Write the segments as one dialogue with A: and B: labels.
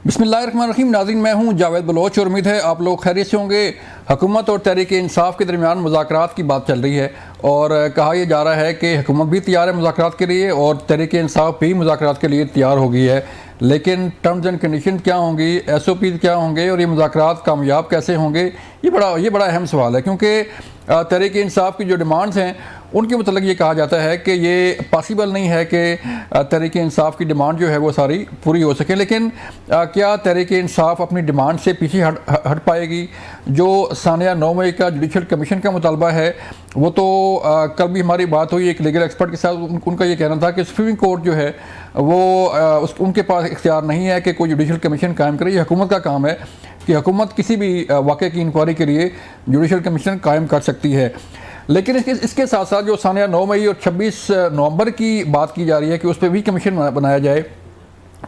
A: बिस्मिल्लाहिर्रहमानिर्रहीम। नाज़रीन, मैं हूं जावेद बलोच और उम्मीद है आप लोग खैरियत से होंगे। हुकूमत और तहरीक इंसाफ के दरमियान मुज़ाकरात की बात चल रही है और कहा यह जा रहा है कि हुकूमत भी तैयार है मुज़ाकरात के लिए और तहरीक इंसाफ भी मुज़ाकरात के लिए तैयार हो गई है। लेकिन टर्म्स एंड कंडीशन क्या होंगी, SOP क्या होंगे और ये मुज़ाकरात कामयाब कैसे होंगे, ये बड़ा अहम सवाल है। क्योंकि तहरीक इंसाफ की जो डिमांड्स हैं उनके मतलब ये कहा जाता है कि ये पॉसिबल नहीं है कि तहरीक इंसाफ की डिमांड जो है वो सारी पूरी हो सके। लेकिन क्या तहरीक इंसाफ अपनी डिमांड से पीछे हट पाएगी? जो सानिया 9 मई का जुडिशल कमीशन का मुतालबा है वो तो कल भी हमारी बात हुई एक लीगल एक्सपर्ट के साथ, उनका ये कहना था कि सुप्रीम कोर्ट जो है वो उनके पास इख्तियार नहीं है कि कोई जुडिशल कमीशन कायम करे। ये हुकूमत का काम है कि हुकूमत किसी भी वाक़े की इंक्वायरी के लिए जुडिशल कमीशन कायम कर सकती है। लेकिन इसके साथ साथ जो सानिया 9 मई और 26 नवंबर की बात की जा रही है कि उस पर भी कमीशन बनाया जाए,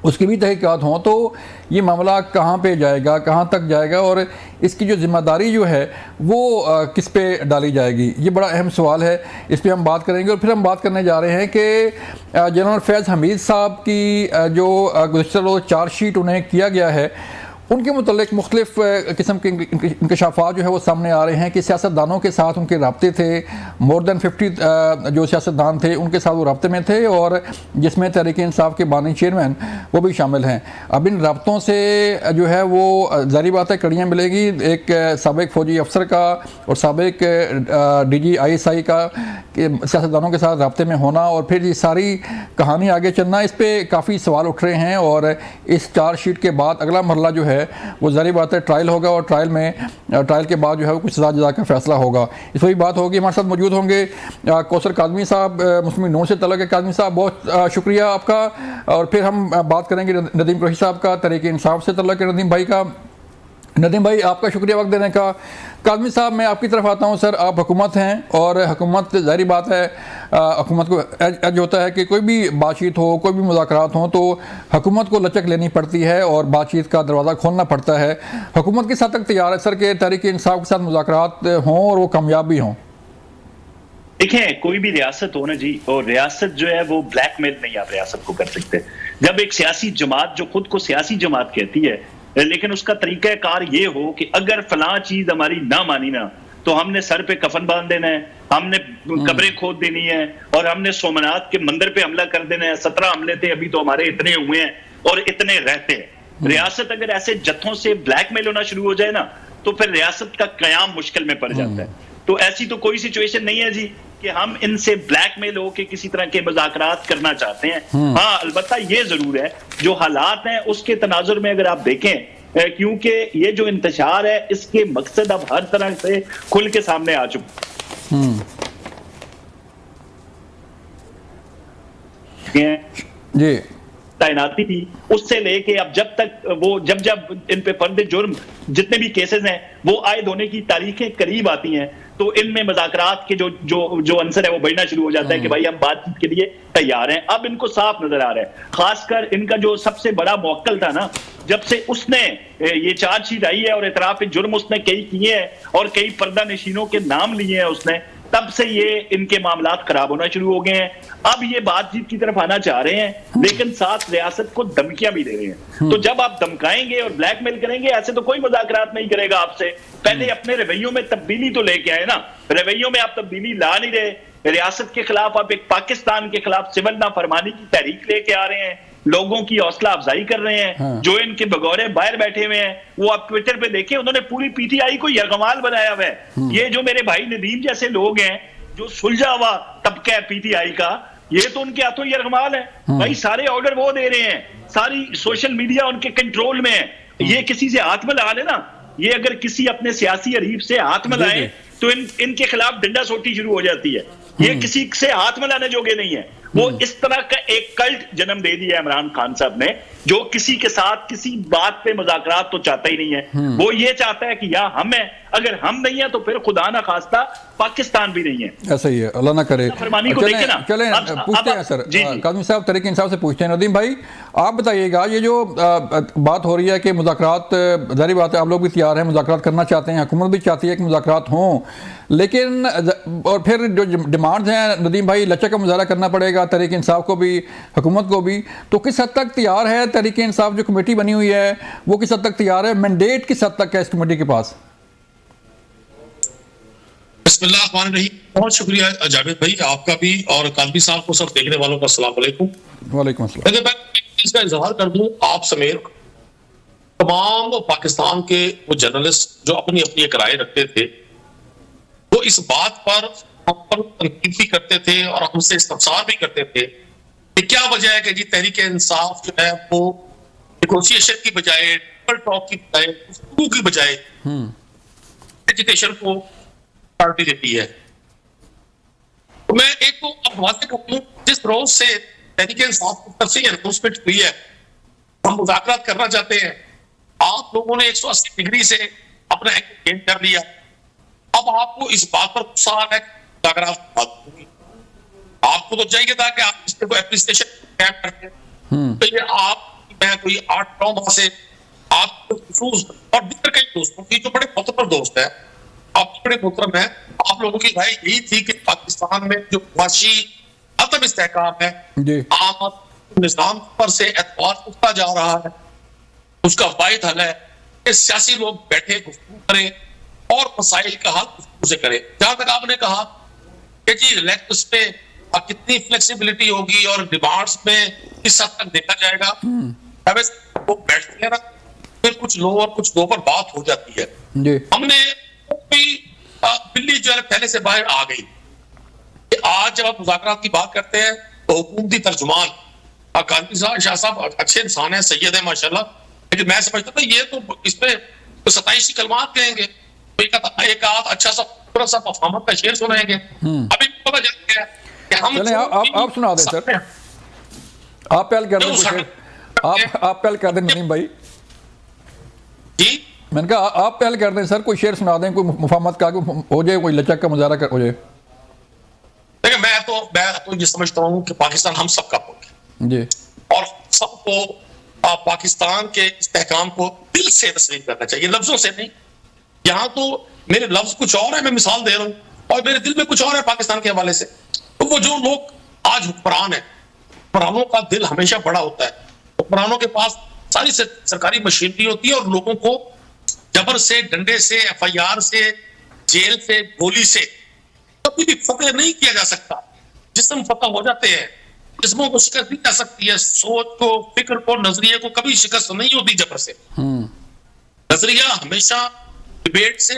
A: उसकी भी तहकीकात हों, तो ये मामला कहाँ पे जाएगा, कहाँ तक जाएगा और इसकी जो ज़िम्मेदारी जो है वो किस पे डाली जाएगी, ये बड़ा अहम सवाल है। इस पर हम बात करेंगे और फिर हम बात करने जा रहे हैं कि जनरल फैज़ हमीद साहब की जो गुज़श्ता रोज़ चार्जशीट उन्हें किया गया है उनके मुतल्लिक मुख्तलिफ किस्म के इंकशाफात जो है वो सामने आ रहे हैं कि सियासतदानों के साथ उनके रब्ते थे। मोर दैन 50 जो सियासतदान थे उनके साथ वो रब्ते में थे और जिसमें तहरीक इंसाफ के बानी चेयरमैन वो भी शामिल हैं। अब इन रब्तों से जो है वो ज़ाहिर बात है कड़ियाँ मिलेगी, एक साबिक फ़ौजी अफसर का और साबिक DG ISI का सियासतदानों के साथ रब्ते में होना और फिर ये सारी कहानी आगे चलना, इस पर काफ़ी सवाल उठ रहे हैं। और इस चार्जशीट के बाद अगला मरला जो है वो ज़ाहिर बात है ट्रायल होगा और ट्रायल के बाद जो है वो कुछ सज़ा जज़ा का फैसला होगा। इस पर भी बात होगी। हमारे साथ मौजूद होंगे कौसर काज़मी साहब, मुस्लिम नून से तल्लुक़ है। काज़मी साहब बहुत शुक्रिया आपका। और फिर हम बात करेंगे नदीम कुरैशी साहब का, तहरीक इंसाफ से तल्लुक़ है नदीम भाई का। नदीम भाई आपका शुक्रिया वक्त देने का। काज़मी साहब मैं आपकी तरफ आता हूं। सर, आप हुकूमत हैं और हुकूमत ज़ाहिर बात है हुकूमत को एज होता है कि कोई भी बातचीत हो, कोई भी मुज़ाकरात हो तो हुकूमत को लचक लेनी पड़ती है और बातचीत का दरवाज़ा खोलना पड़ता है। हुकूमत किस हद तक तैयार है सर के तहरीक इंसाफ के साथ मुज़ाकरात हों और वो कामयाब भी हों?
B: देखें, कोई भी रियासत हो ना जी, और रियासत जो है वो ब्लैकमेल नहीं आप रियासत को कर सकते। जब एक सियासी जमात जो खुद को सियासी जमात कहती है लेकिन उसका तरीक़ाकार ये हो कि अगर फलां चीज हमारी ना मानी ना तो हमने सर पे कफन बांध देना है, हमने कब्रें खोद देनी है और हमने सोमनाथ के मंदिर पे हमला कर देना है। 17 हमले थे, अभी तो हमारे इतने हुए हैं और इतने रहते हैं। रियासत अगर ऐसे जत्थों से ब्लैकमेल होना शुरू हो जाए ना तो फिर रियासत का कयाम मुश्किल में पड़ जाता है। तो ऐसी तो कोई सिचुएशन नहीं है जी कि हम इनसे ब्लैकमेल हो के किसी तरह के मुज़ाकरात करना चाहते हैं। हाँ, अलबत्ता ये जरूर है जो हालात हैं उसके तनाजुर में अगर आप देखें, क्योंकि ये जो इंतशार है इसके मकसद अब हर तरह से खुल के सामने आ चुके हैं
A: जी।
B: तैनाती थी उससे लेके अब जब तक वो जब इन पे फर्द जुर्म जितने भी केसेस हैं वो आयद होने की तारीखें करीब आती हैं तो इनमें मुज़ाकरात के जो अंसर है वो बढ़ना शुरू हो जाता है कि भाई हम बातचीत के लिए तैयार हैं। अब इनको साफ नजर आ रहा है, खासकर इनका जो सबसे बड़ा मौक्कल था ना, जब से उसने ये चार्जशीट आई है और इतराफ जुर्म उसने कई किए हैं और कई पर्दा नशीनों के नाम लिए हैं उसने, तब से ये इनके मामलात खराब होना शुरू हो गए हैं। अब ये बातचीत की तरफ आना चाह रहे हैं लेकिन साथ रियासत को धमकियां भी दे रहे हैं। तो जब आप धमकाएंगे और ब्लैकमेल करेंगे ऐसे तो कोई मुज़ाकरात नहीं करेगा आपसे। पहले अपने रवैयों में तब्दीली तो लेके आए ना, रवैयों में आप तब्दीली ला नहीं रहे। रियासत के खिलाफ आप एक पाकिस्तान के खिलाफ सिविल नाफरमानी की तहरीक लेके आ रहे हैं, लोगों की हौसला अफजाई कर रहे हैं। जो इनके बगौरे बाहर बैठे हुए हैं वो आप ट्विटर पे देखें, उन्होंने पूरी PTI को यरगमाल बनाया हुआ है। ये जो मेरे भाई नदीम जैसे लोग हैं जो सुलझा हुआ तबका है PTI का, ये तो उनके हाथों यरगमाल है भाई। सारे ऑर्डर वो दे रहे हैं, सारी सोशल मीडिया उनके कंट्रोल में है। ये किसी से हाथ में लगा लेना, ये अगर किसी अपने सियासी हरीफ से हाथ में लाए तो इनके खिलाफ डंडा सोटी शुरू हो जाती है। ये किसी से हाथ में लाने जोगे नहीं है। वो इस तरह का एक कल्ट जन्म दे दिया इमरान खान साहब ने, जो किसी के साथ किसी बात पे मुज़ाकरात तो चाहता ही नहीं है। वो ये चाहता है कि या हम हैं अगर हम नहीं है तो फिर खुदा ना खास्ता पाकिस्तान भी नहीं है।
A: ऐसा ही है, अल्लाह ना करे। चलें पूछते हैं सर, काज़मी साहब तरीके इंसाफ से पूछते हैं। नदीम भाई आप बताइएगा, ये जो बात हो रही है कि मुज़ाकरात, ज़ाहिर बात है आप लोग भी तैयार हैं, मुज़ाकरात करना चाहते हैं, हुकूमत भी चाहती है कि मुज़ाकरात हों, लेकिन और फिर जो डिमांड्स हैं नदीम भाई, लचक का मुजाहरा करना पड़ेगा तहरीक इंसाफ को भी, हुकूमत को भी, तो किस हद तक तैयार है तहरीक इंसाफ, जो कमेटी बनी हुई है वो किस हद तक तैयार है, मैंडेट किस हद तक है इस कमेटी के पास?
C: बिस्मिल्लाहिर्रहमानिर्रहीम। बहुत शुक्रिया जावेद भाई आपका भी, और काज़मी साहब को, सब देखने वालों को अस्सलाम वालेकुम।
A: वालेकुम अस्सलाम।
C: मैं इसका इजहार कर दूं आप समेत तमाम पाकिस्तान के वो जर्नलिस्ट जो अपनी अपनी एक राय रखते थे, वो इस बात पर हम पर तनकीद भी करते थे और हमसे इस्तफसार भी करते थे कि क्या वजह है कि जी तहरीक इंसाफ जो है वो नेगोशिएशन की बजाय, टॉक की बजाय, गुफ्तगू की बजाय एजुकेशन को पार्टी देती है। तो मैं एक तो अब वाज़ेह कर दूं, जिस रोज से तहरीक इंसाफ की तरफ से अनाउंसमेंट हुई है हम मुज़ाकरात करना चाहते हैं, आप लोगों ने 180 डिग्री से अपना एंगल चेंज कर लिया। अब आपको इस बात पर गुस्सा आ रहा है मुज़ाकरात बात होगी, आपको तो चाहिए था कि आप इसको एप्रिसिएशन करते हैं। तो ये आप, मैं कोई 8-9 माह से आप और दीगर कई दोस्तों की जो बड़े मोहतरम दोस्त है, आप बड़े मोहतरम है, आप लोगों की राय यही थी कि पाकिस्तान में जो मुआशी अदम इस्तेहकाम है, आम निज़ाम पर से एतबार उठता जा रहा है, उसका वाहिद हल है कि सियासी लोग बैठे गुफ्तगू करें और मसाइल का हल गुफ्तगू से करें। जहां तक आपने कहा कि जी इलेक्ट्स पे कितनी फ्लेक्सिबिलिटी होगी और डिमांड्स में किस हद तक देखा जाएगा, वो बैठते हैं ना, फिर कुछ लो और कुछ दो पर बात हो जाती है। हमने बिल्ली जो है पहले से बाहर आ गई कि आज जब आप मुज़ाकरात की बात करते हैं तो हुकूमती तर्जुमान काज़मी साहब, शाह साहब अच्छे इंसान हैं, सैयद है माशाल्लाह, लेकिन मैं समझता था ये तो इसमें तो 27 कलमात कहेंगे, तो एक आध अच्छा सा पूरा सा मफाहमत का शेर सुनाएंगे। अभी पता चल गया कि हम
A: आप सुना दें सर, आप पहल कर दें, आप पहल कर दें नदीम भाई
C: जी।
A: मैंने कहा आप पहल कर दें सर, कोई शेर सुना दें, कोई मुफाहमत का हो जाए, कोई लचक का मुजाहरा हो जाए।
C: देखिए मैं तो ये समझता हूँ कि पाकिस्तान हम सबका मुल्क है
A: जी, और
C: सबको पाकिस्तान के इस्तेहकाम को दिल से तस्लीम करना चाहिए, लफ्जों से नहीं। यहाँ तो मेरे लफ्ज कुछ और है, मैं मिसाल दे रहा हूँ, और मेरे दिल में कुछ और है पाकिस्तान के हवाले से। तो वो जो लोग आज हुक्मरान है, हुक्मरानों का दिल हमेशा बड़ा होता है, हुक्मरानों के पास सारी सरकारी मशीनरी होती है और लोगों को जबर से, डंडे से, FIR से, जेल से, गोली से कभी भी फतेह नहीं किया जा सकता। जिस्म फतेह हो जाते हैं, जिस्मों को शिकस्त दी जा सकती है, सोच को, फिक्र को, नजरिए को कभी शिकस्त नहीं होती जबर से। नजरिया हमेशा डिबेट से,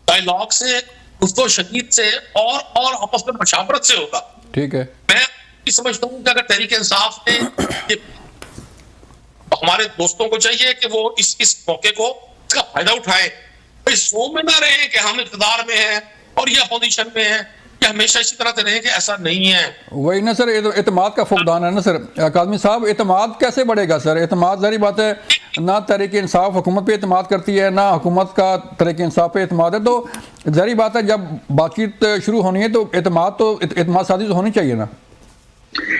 C: डायलॉग से, गुफ्तगू शदीद से और आपस में मशावरत से होगा।
A: ठीक है,
C: मैं समझता हूँ कि अगर तहरीक इंसाफ ने हमारे दोस्तों को चाहिए कि वो इस मौके को इसका फायदा उठाए, इस सो में ना रहे कि हम इक़्तिदार में हैं और ये अपोजिशन में हैं, कि हमेशा इसी तरह से रहे कि ऐसा नहीं है।
A: वही ना सर, एतमाद का फुकदान है ना सर। काज़मी साहब एतमाद कैसे बढ़ेगा सर? एतमाद ज़ाहिर बात है, ना तहरीक इंसाफ हुकूमत पे एतमाद करती है, ना हुकूमत का तहरीक इंसाफ पे एतमाद है, तो ज़ाहिर बात है जब बातचीत शुरू होनी है तो एतमाद साजी तो होनी चाहिए ना।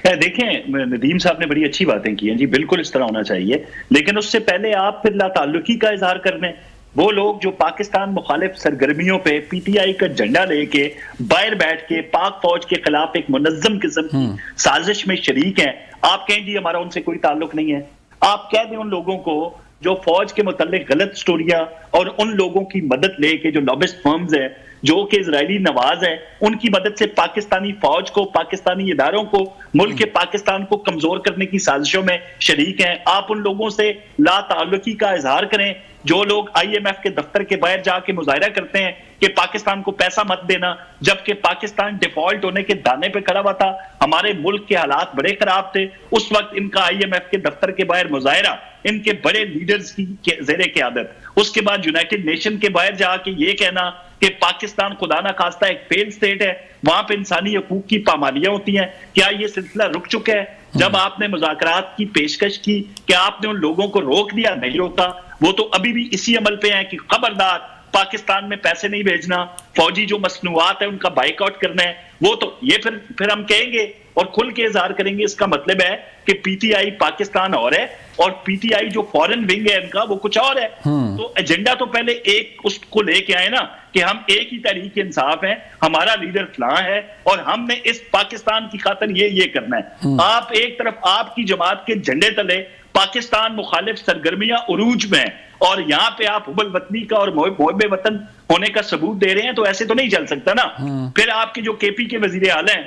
B: देखें नदीम साहब ने बड़ी अच्छी बातें की हैं जी, बिल्कुल इस तरह होना चाहिए, लेकिन उससे पहले आप फिर लाताल्लुकी का इजहार कर दें। वो लोग जो पाकिस्तान मुखालिफ सरगर्मियों पे PTI का झंडा लेके बाहर बैठ के पाक फौज के खिलाफ एक मुनज्जम किस्म की साजिश में शरीक हैं, आप कहें जी हमारा उनसे कोई ताल्लुक नहीं है। आप कह दें उन लोगों को जो फौज के मुताल्लिक गलत स्टोरियां और उन लोगों की मदद लेके जो लॉबिस्ट फर्म्स है जो कि इजरायली नवाज है, उनकी मदद से पाकिस्तानी फौज को, पाकिस्तानी इदारों को, मुल्क के पाकिस्तान को कमजोर करने की साजिशों में शरीक हैं। आप उन लोगों से लाताल्लुकी का इजहार करें जो लोग IMF के दफ्तर के बाहर जाके मुजाहिरा करते हैं कि पाकिस्तान को पैसा मत देना, जबकि पाकिस्तान डिफॉल्ट होने के दाने पे खड़ा हुआ था, हमारे मुल्क के हालात बड़े खराब थे। उस वक्त इनका IMF के दफ्तर के बाहर मुजाहिरा इनके बड़े लीडर्स की ज़ेरे क़यादत, उसके बाद यूनाइटेड नेशन के बाहर जाके ये कहना कि पाकिस्तान खुदा ना खास्ता एक फेल स्टेट है, वहां पे इंसानी हकूक की पामालियां होती हैं। क्या ये सिलसिला रुक चुका है? जब आपने मुज़ाकरात की पेशकश की, क्या आपने उन लोगों को रोक दिया? नहीं रोका। वो तो अभी भी इसी अमल पे हैं कि खबरदार पाकिस्तान में पैसे नहीं भेजना, फौजी जो मसनूआत है उनका बाइकआउट करना है, वो तो ये फिर हम कहेंगे और खुल के इजहार करेंगे। इसका मतलब है कि पीटीआई पाकिस्तान और है और पीटीआई जो फॉरेन विंग है इनका वो कुछ और है। तो एजेंडा तो पहले एक उसको लेके आए ना कि हम एक ही तहरीक इंसाफ है, हमारा लीडर फलां है और हमने इस पाकिस्तान की खातिर ये करना है। आप एक तरफ आपकी जमात के झंडे तले पाकिस्तान मुखालिफ सरगर्मियां उरूज में है और यहाँ पे आप हुबल वतनी का और मोहब्बे वतन होने का सबूत दे रहे हैं, तो ऐसे तो नहीं चल सकता ना। फिर आपके जो केपी के वजीर आला हैं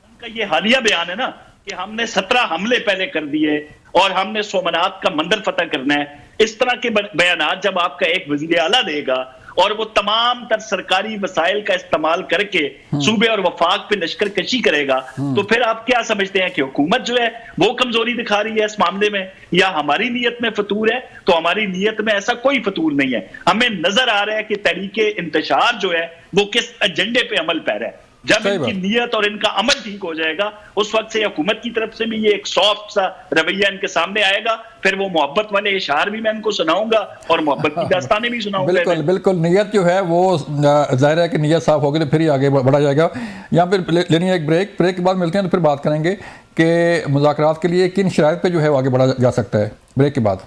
B: उनका ये हालिया बयान है ना कि हमने 17 हमले पहले कर दिए और हमने सोमनाथ का मंदिर फतह करना है। इस तरह के बयानात जब आपका एक वजीर आला देगा और वो तमाम तर सरकारी वसाइल का इस्तेमाल करके सूबे और वफाक पे लश्कर कशी करेगा, तो फिर आप क्या समझते हैं कि हुकूमत जो है वो कमजोरी दिखा रही है इस मामले में, या हमारी नीयत में फतूर है? तो हमारी नीयत में ऐसा कोई फतूर नहीं है। हमें नजर आ रहा है कि तरीके इंतशार जो है वो किस एजेंडे पे अमल पैरा है। जब इनकी नीयत और इनका अमल ठीक हो जाएगा उस वक्त से हुकूमत की तरफ से भी ये एक सॉफ्ट सा रवैया इनके सामने आएगा। फिर वो मोहब्बत वाले इशार भी मैं इनको सुनाऊंगा और मोहब्बत की दास्तानें भी सुनाऊंगा।
A: बिल्कुल बिल्कुल, नीयत जो है वो जाहिर है कि नीयत साफ होगी तो फिर ही आगे बढ़ा जाएगा। यहाँ पर लेनी है एक ब्रेक के बाद मिलते हैं तो फिर बात करेंगे कि मुज़ाकरात के लिए किन शराइत पे जो है वो आगे बढ़ा जा सकता है। ब्रेक के बाद।